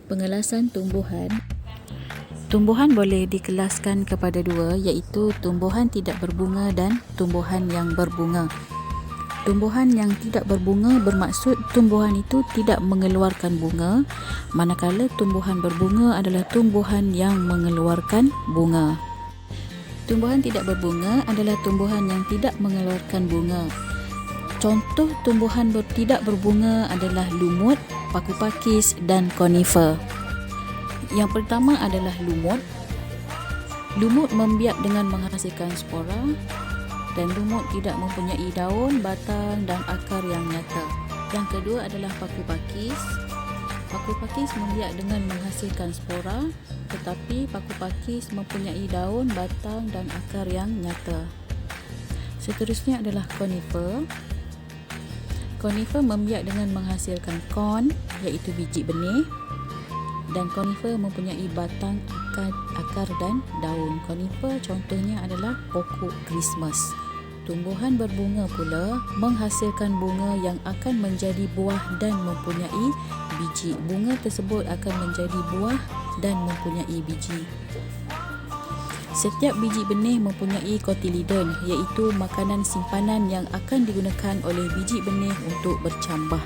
Pengelasan tumbuhan. Tumbuhan boleh dikelaskan kepada dua, iaitu tumbuhan tidak berbunga dan tumbuhan yang berbunga. Tumbuhan yang tidak berbunga bermaksud tumbuhan itu tidak mengeluarkan bunga, manakala tumbuhan berbunga adalah tumbuhan yang mengeluarkan bunga. Tumbuhan tidak berbunga adalah tumbuhan yang tidak mengeluarkan bunga. Contoh tumbuhan tidak berbunga adalah lumut, paku pakis dan konifer. Yang pertama adalah lumut. Lumut membiak dengan menghasilkan spora dan lumut tidak mempunyai daun, batang dan akar yang nyata. Yang kedua adalah paku pakis. Paku pakis membiak dengan menghasilkan spora, tetapi paku pakis mempunyai daun, batang dan akar yang nyata. Seterusnya adalah konifer. Konifer membiak dengan menghasilkan kon, iaitu biji benih, dan konifer mempunyai batang, akar dan daun. Konifer contohnya adalah pokok Christmas. Tumbuhan berbunga pula menghasilkan bunga yang akan menjadi buah dan mempunyai biji. Bunga tersebut akan menjadi buah dan mempunyai biji. Setiap biji benih mempunyai kotiledon, iaitu makanan simpanan yang akan digunakan oleh biji benih untuk bercambah.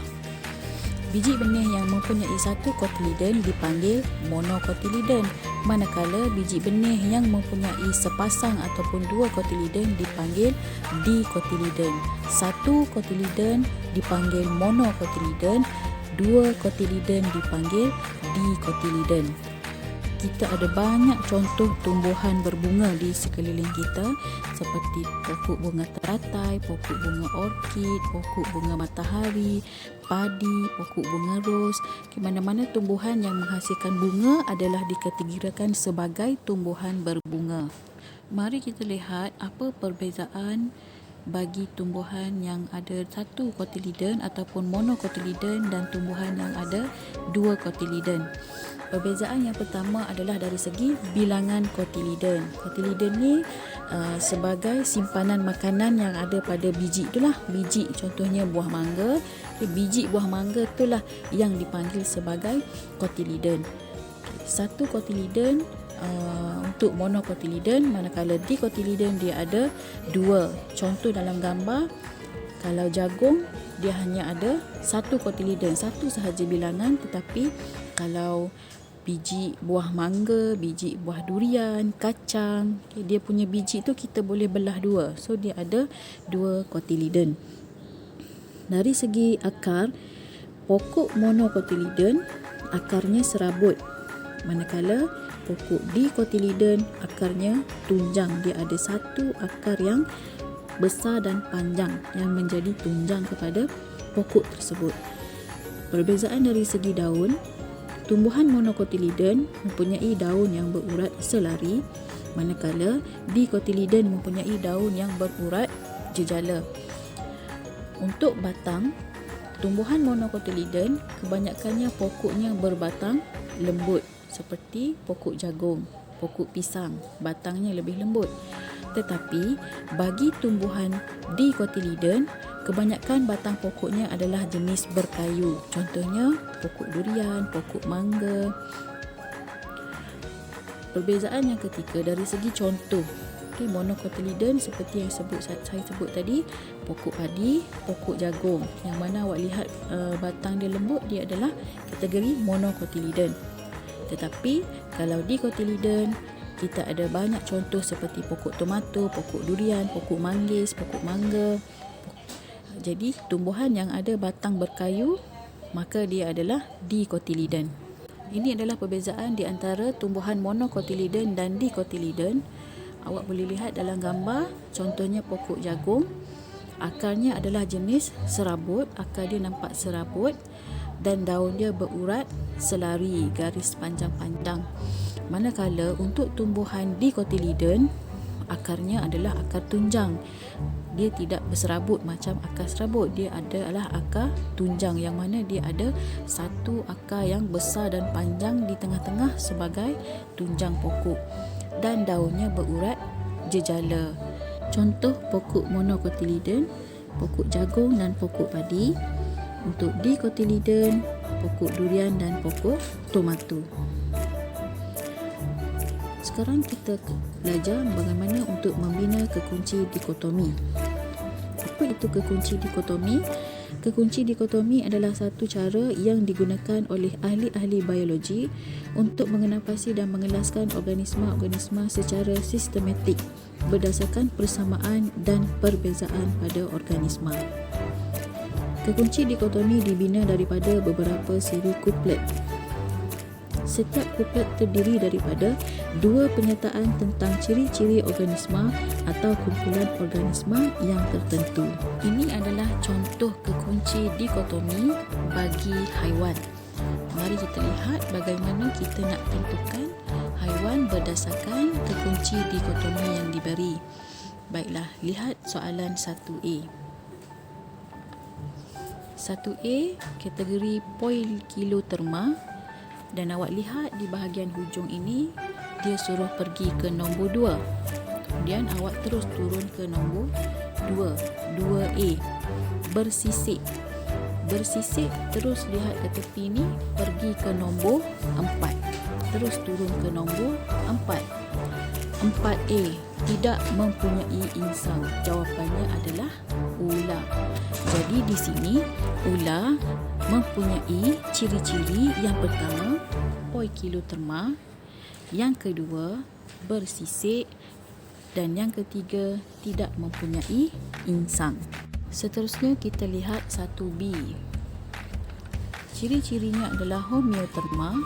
Biji benih yang mempunyai satu kotiledon dipanggil monokotiledon, manakala biji benih yang mempunyai sepasang ataupun dua kotiledon dipanggil dikotiledon. Satu kotiledon dipanggil monokotiledon, dua kotiledon dipanggil dikotiledon. Kita ada banyak contoh tumbuhan berbunga di sekeliling kita, seperti pokok bunga teratai, pokok bunga orkid, pokok bunga matahari, padi, pokok bunga ros. Mana-mana tumbuhan yang menghasilkan bunga adalah dikategorikan sebagai tumbuhan berbunga. Mari kita lihat apa perbezaan bagi tumbuhan yang ada satu kotiledon ataupun monokotiledon dan tumbuhan yang ada dua kotiledon. Perbezaan yang pertama adalah dari segi bilangan kotiledon. Kotiledon ni sebagai simpanan makanan yang ada pada biji itulah. Biji contohnya buah mangga. Biji buah mangga itulah yang dipanggil sebagai kotiledon. Satu kotiledon untuk monokotiledon, manakala dikotiledon dia ada dua. Contoh dalam gambar, kalau jagung dia hanya ada satu kotiledon, satu sahaja bilangan, tetapi kalau biji buah mangga, biji buah durian, kacang, dia punya biji tu kita boleh belah dua. So dia ada dua kotiledon. Dari segi akar, pokok monokotiledon akarnya serabut, manakala pokok dikotiledon akarnya tunjang. Dia ada satu akar yang besar dan panjang yang menjadi tunjang kepada pokok tersebut. Perbezaan dari segi daun, tumbuhan monokotiledon mempunyai daun yang berurat selari, manakala dikotiledon mempunyai daun yang berurat jejala. Untuk batang, tumbuhan monokotiledon kebanyakannya pokoknya berbatang lembut, seperti pokok jagung, pokok pisang, batangnya lebih lembut. Tetapi bagi tumbuhan dikotiledon, kebanyakan batang pokoknya adalah jenis berkayu. Contohnya pokok durian, pokok mangga. Perbezaan yang ketiga dari segi contoh. Monokotiledon seperti yang saya sebut tadi, pokok padi, pokok jagung. Yang mana awak lihat batang dia lembut, dia adalah kategori monokotiledon. Tetapi kalau dikotiledon, kita ada banyak contoh seperti pokok tomato, pokok durian, pokok manggis, pokok mangga. Jadi tumbuhan yang ada batang berkayu, maka dia adalah dikotiledon. Ini adalah perbezaan di antara tumbuhan monokotiledon dan dikotiledon. Awak boleh lihat dalam gambar, contohnya pokok jagung. Akarnya adalah jenis serabut, akar dia nampak serabut dan daun dia berurat selari, garis panjang-panjang. Manakala untuk tumbuhan dikotiledon, akarnya adalah akar tunjang. Dia tidak berserabut macam akar serabut. Dia adalah akar tunjang, yang mana dia ada satu akar yang besar dan panjang di tengah-tengah sebagai tunjang pokok, dan daunnya berurat jejala. Contoh pokok monokotiledon, pokok jagung dan pokok padi. Untuk dikotiledon, pokok durian dan pokok tomato. Sekarang kita belajar bagaimana untuk membina kekunci dikotomi. Apa itu kekunci dikotomi? Kekunci dikotomi adalah satu cara yang digunakan oleh ahli-ahli biologi untuk mengenapasi dan mengelaskan organisma-organisma secara sistematik berdasarkan persamaan dan perbezaan pada organisma. Kekunci dikotomi dibina daripada beberapa siri kuplet. Setiap kuplet terdiri daripada dua pernyataan tentang ciri-ciri organisma atau kumpulan organisma yang tertentu. Ini adalah contoh kekunci dikotomi bagi haiwan. Mari kita lihat bagaimana kita nak tentukan haiwan berdasarkan kekunci dikotomi yang diberi. Baiklah, lihat soalan 1A. 1A kategori poikiloterma. Dan awak lihat di bahagian hujung ini, dia suruh pergi ke nombor 2. Kemudian awak terus turun ke nombor 2. 2A. Bersisik. Bersisik, terus lihat ke tepi ni, pergi ke nombor 4. Terus turun ke nombor 4. 4A. Tidak mempunyai insang. Jawapannya adalah ular. Jadi di sini, ular mempunyai ciri-ciri yang pertama poikiloterma, yang kedua bersisik, dan yang ketiga tidak mempunyai insang. Seterusnya kita lihat 1B. Ciri-cirinya adalah homeoterma.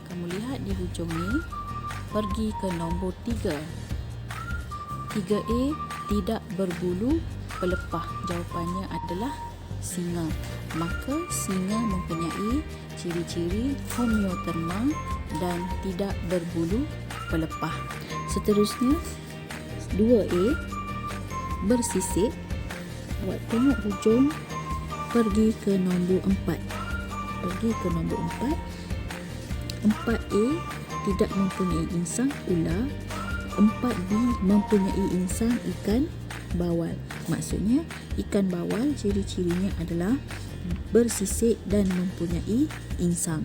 Kamu lihat di hujung ni, pergi ke nombor 3. 3A tidak berbulu pelepah. Jawapannya adalah singa. Maka singa mempunyai ciri-ciri homeoterma dan tidak berbulu pelepah. Seterusnya 2A bersisik. Awak tengok hujung, pergi ke nombor 4. Pergi ke nombor 4. 4A tidak mempunyai insang, ular. 4B mempunyai insang, ikan bawal. Maksudnya ikan bawal ciri-cirinya adalah bersisik dan mempunyai insang.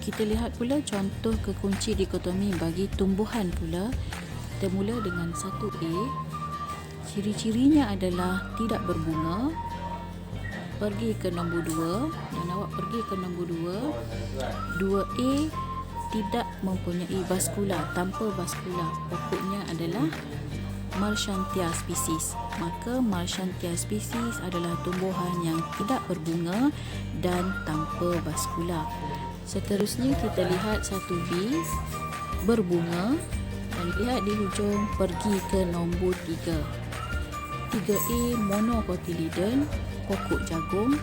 Kita lihat pula contoh kekunci dikotomi bagi tumbuhan pula. Kita mula dengan 1A. Ciri-cirinya adalah tidak berbunga. Pergi ke nombor 2 dan awak pergi ke nombor 2. 2A tidak mempunyai vaskula, tanpa vaskula. Pokoknya adalah Marchantia species. Maka Marchantia species adalah tumbuhan yang tidak berbunga dan tanpa vaskula. Seterusnya kita lihat 1B berbunga, dan lihat di hujung, pergi ke nombor 3. 3A monocotyledon, pokok jagung.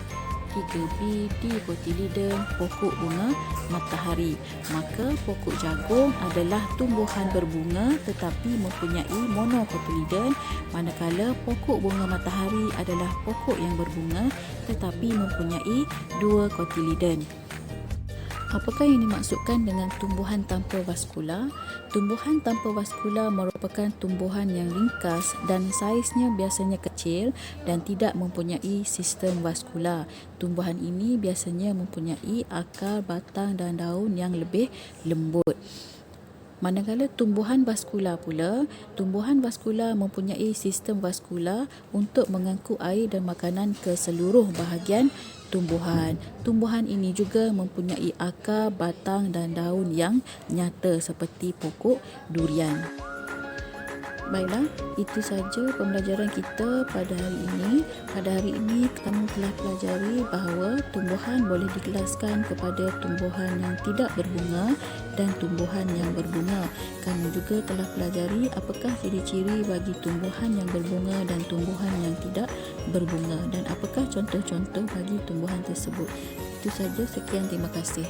3B dicotyledon, pokok bunga matahari. Maka pokok jagung adalah tumbuhan berbunga tetapi mempunyai monocotyledon, manakala pokok bunga matahari adalah pokok yang berbunga tetapi mempunyai dua cotyledon. Apakah yang dimaksudkan dengan tumbuhan tanpa vaskula? Tumbuhan tanpa vaskula merupakan tumbuhan yang ringkas dan saiznya biasanya kecil dan tidak mempunyai sistem vaskula. Tumbuhan ini biasanya mempunyai akar, batang dan daun yang lebih lembut. Manakala tumbuhan vaskula pula, tumbuhan vaskula mempunyai sistem vaskula untuk mengangkut air dan makanan ke seluruh bahagian tumbuhan. Tumbuhan ini juga mempunyai akar, batang dan daun yang nyata seperti pokok durian. Baiklah, itu saja pembelajaran kita pada hari ini. Pada hari ini kamu telah pelajari bahawa tumbuhan boleh dikelaskan kepada tumbuhan yang tidak berbunga dan tumbuhan yang berbunga. Kamu juga telah pelajari apakah ciri-ciri bagi tumbuhan yang berbunga dan tumbuhan yang tidak berbunga dan apakah contoh-contoh bagi tumbuhan tersebut. Itu saja, sekian, terima kasih.